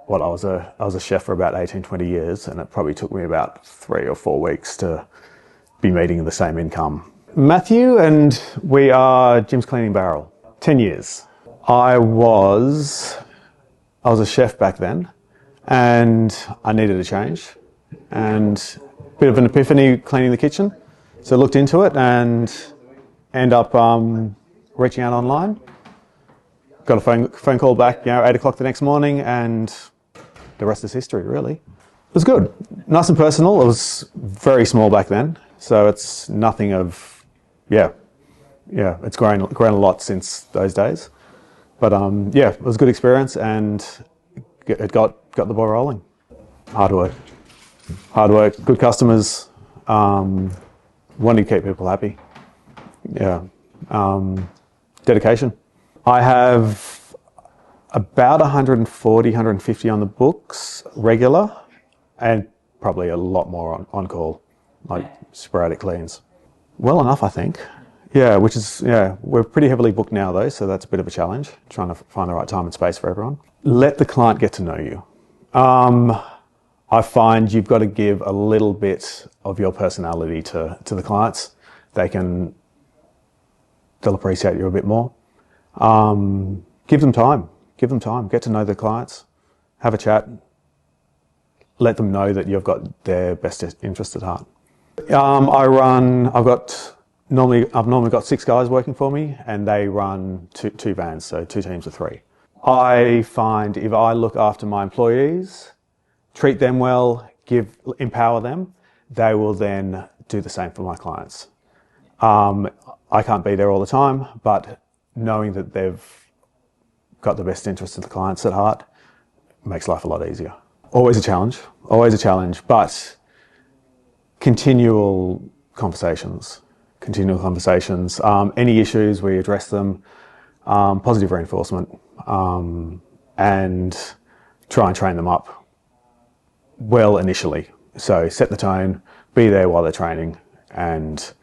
Well, I was a chef for about 18, 20 years, and it probably took me about 3 or 4 weeks to be meeting the same income. Matthew, and we are Jim's Cleaning Bowral. 10 years. I was a chef back then, and I needed a change, and a bit of an epiphany cleaning the kitchen. So I looked into it and ended up reaching out online. Got a phone call back, 8 o'clock the next morning, and the rest is history, really. It was good. Nice and personal. It was very small back then, so it's nothing of, it's grown a lot since those days. But it was a good experience, and it got the ball rolling. Hard work, good customers, wanting to keep people happy. Dedication. I have about 140, 150 on the books, regular, and probably a lot more on call, like sporadic cleans. Well enough, I think. We're pretty heavily booked now though, so that's a bit of a challenge, trying to find the right time and space for everyone. Let the client get to know you. I find you've got to give a little bit of your personality to the clients. They'll appreciate you a bit more. Give them time, get to know the clients, have a chat, let them know that you've got their best interest at heart. I've normally got 6 guys working for me, and they run two vans, so 2 teams of 3. I find if I look after my employees, treat them well, empower them, they will then do the same for my clients. I can't be there all the time, but knowing that they've got the best interests of the clients at heart makes life a lot easier. Always a challenge, but continual conversations. Any issues, we address them, positive reinforcement, and try and train them up well initially. So set the tone, be there while they're training, and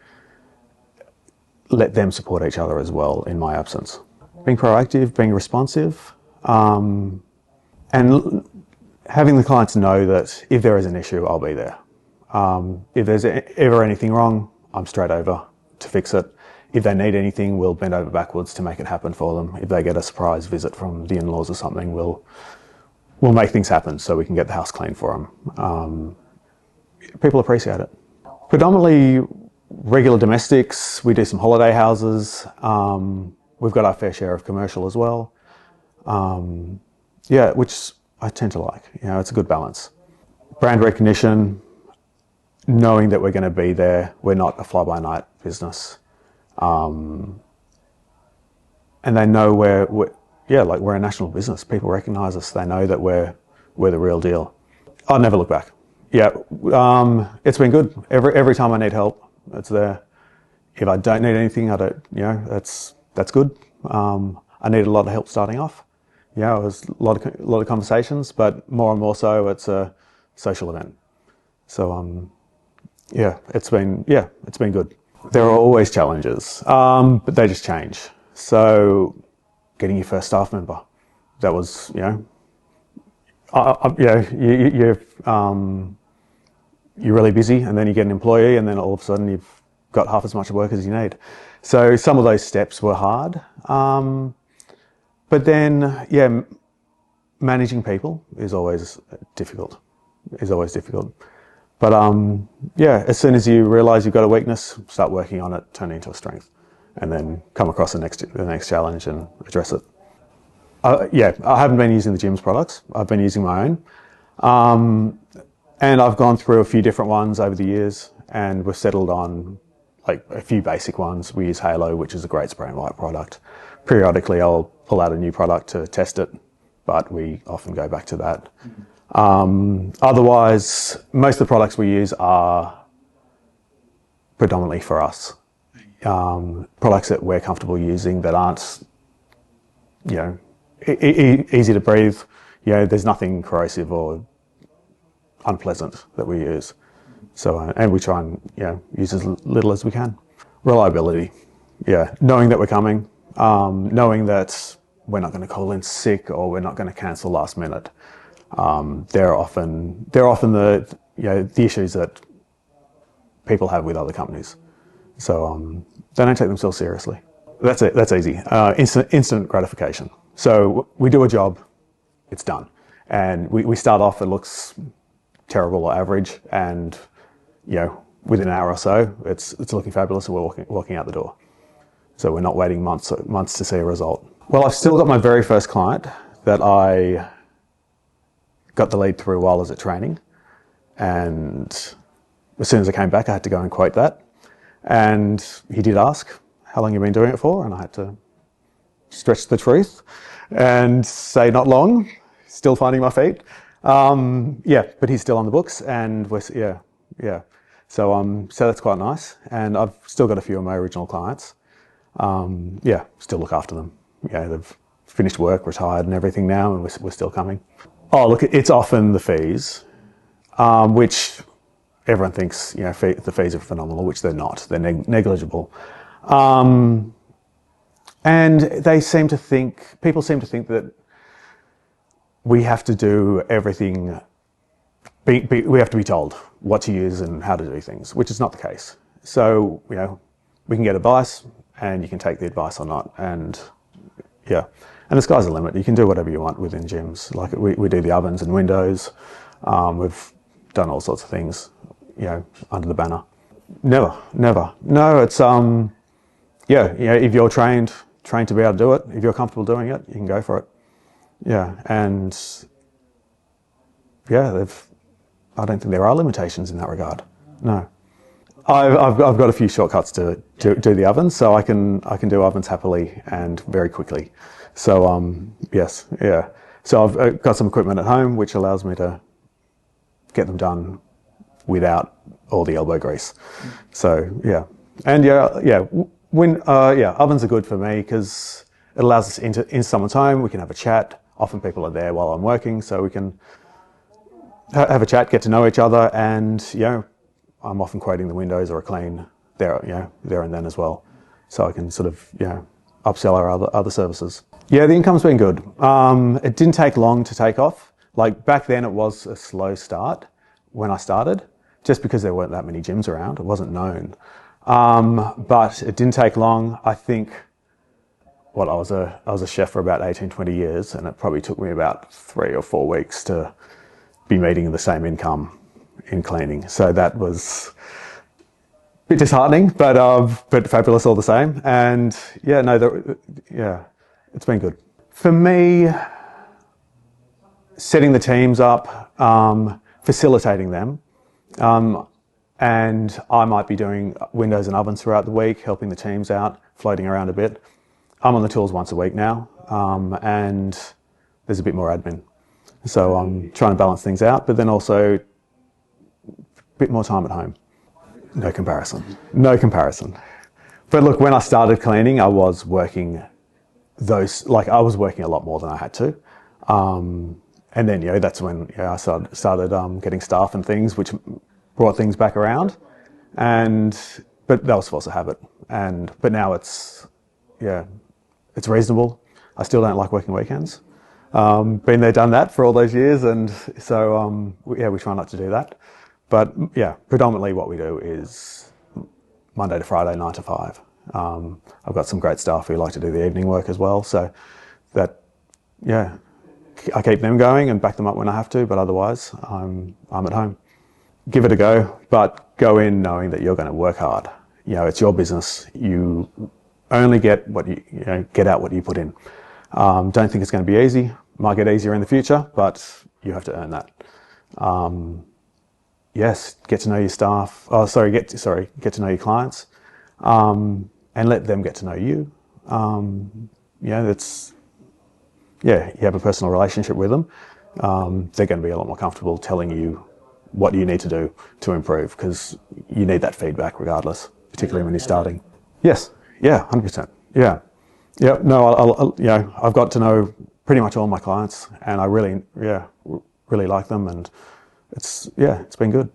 let them support each other as well in my absence. Being proactive, being responsive, and having the clients know that if there is an issue, I'll be there. If there's ever anything wrong, I'm straight over to fix it. If they need anything, we'll bend over backwards to make it happen for them. If they get a surprise visit from the in-laws or something, we'll make things happen so we can get the house clean for them. People appreciate it. Predominantly regular domestics. We do some holiday houses. We've got our fair share of commercial as well. Which I tend to like. It's a good balance. Brand recognition, knowing that we're going to be there. We're not a fly-by-night business. And they know we're a national business. People recognise us. They know that we're the real deal. I'll never look back. It's been good. Every time I need help, it's there. If I don't need anything, I don't. That's good. I needed a lot of help starting off. It was a lot of conversations, but more and more so, it's a social event. So it's been good. There are always challenges, but they just change. So getting your first staff member, that was you're really busy, and then you get an employee, and then all of a sudden you've got half as much work as you need. So some of those steps were hard, but then managing people is always difficult. But as soon as you realise you've got a weakness, start working on it, turn it into a strength, and then come across the next challenge and address it. I haven't been using the gym's products. I've been using my own. And I've gone through a few different ones over the years, and we've settled on like a few basic ones. We use Halo, which is a great spray and wipe product. Periodically, I'll pull out a new product to test it, but we often go back to that. Otherwise, most of the products we use are predominantly for us. Products that we're comfortable using that aren't, easy to breathe. There's nothing corrosive or unpleasant that we use. So, and we try and, use as little as we can. Reliability. Knowing that we're coming, knowing that we're not going to call in sick or we're not going to cancel last minute. They're often the issues that people have with other companies. So they don't take themselves seriously. That's it. That's easy. Instant gratification. So we do a job, it's done, and we start off. It looks terrible or average, and within an hour or so, it's looking fabulous, and we're walking out the door. So we're not waiting months to see a result. Well, I've still got my very first client that I got the lead through while I was at training, and as soon as I came back, I had to go and quote that. And he did ask, "How long have you been doing it for?" And I had to stretch the truth and say, "Not long, still finding my feet." But he's still on the books, and So that's quite nice. And I've still got a few of my original clients. Still look after them. They've finished work, retired and everything now, and we're still coming. Oh, look, it's often the fees, which everyone thinks, the fees are phenomenal, which they're not. They're negligible. And people seem to think that we have to do everything, we have to be told what to use and how to do things, which is not the case. So, we can get advice, and you can take the advice or not. And the sky's the limit. You can do whatever you want within gyms. Like we do the ovens and windows. We've done all sorts of things, under the banner. Never. No, it's, if you're trained to be able to do it, if you're comfortable doing it, you can go for it. I don't think there are limitations in that regard. No. I've got a few shortcuts to do the ovens, so I can do ovens happily and very quickly. So yes. So I've got some equipment at home which allows me to get them done without all the elbow grease. So ovens are good for me because it allows us into someone's home. We can have a chat. Often people are there while I'm working, so we can have a chat, get to know each other, and I'm often quoting the windows or a clean there and then as well. So I can sort of upsell our other services. Yeah, the income's been good. It didn't take long to take off. Like back then, it was a slow start when I started, just because there weren't that many gyms around. It wasn't known, but it didn't take long. I think. Well, I was a chef for about 18, 20 years, and it probably took me about 3 or 4 weeks to be meeting the same income in cleaning. So that was a bit disheartening, but fabulous all the same. And it's been good. For me, setting the teams up, facilitating them, and I might be doing windows and ovens throughout the week, helping the teams out, floating around a bit. I'm on the tools once a week now, and there's a bit more admin. So I'm trying to balance things out, but then also a bit more time at home. No comparison. But look, when I started cleaning, I was working a lot more than I had to. And then, that's when I started getting staff and things, which brought things back around. But that was force of habit. But now it's reasonable. I still don't like working weekends. Been there, done that for all those years, and so we try not to do that. But predominantly what we do is Monday to Friday, 9 to 5. I've got some great staff who like to do the evening work as well, so that I keep them going and back them up when I have to. But otherwise, I'm at home. Give it a go, but go in knowing that you're going to work hard. It's your business. You only get what get out what you put in. Don't think it's going to be easy. Might get easier in the future, but you have to earn that. Yes, get to know your staff. Get to know your clients, and let them get to know you. You have a personal relationship with them. They're going to be a lot more comfortable telling you what you need to do to improve, because you need that feedback regardless, particularly when you're starting. Yes. Yeah, 100%. Yeah. No, I've got to know pretty much all my clients, and I really like them, and it's been good.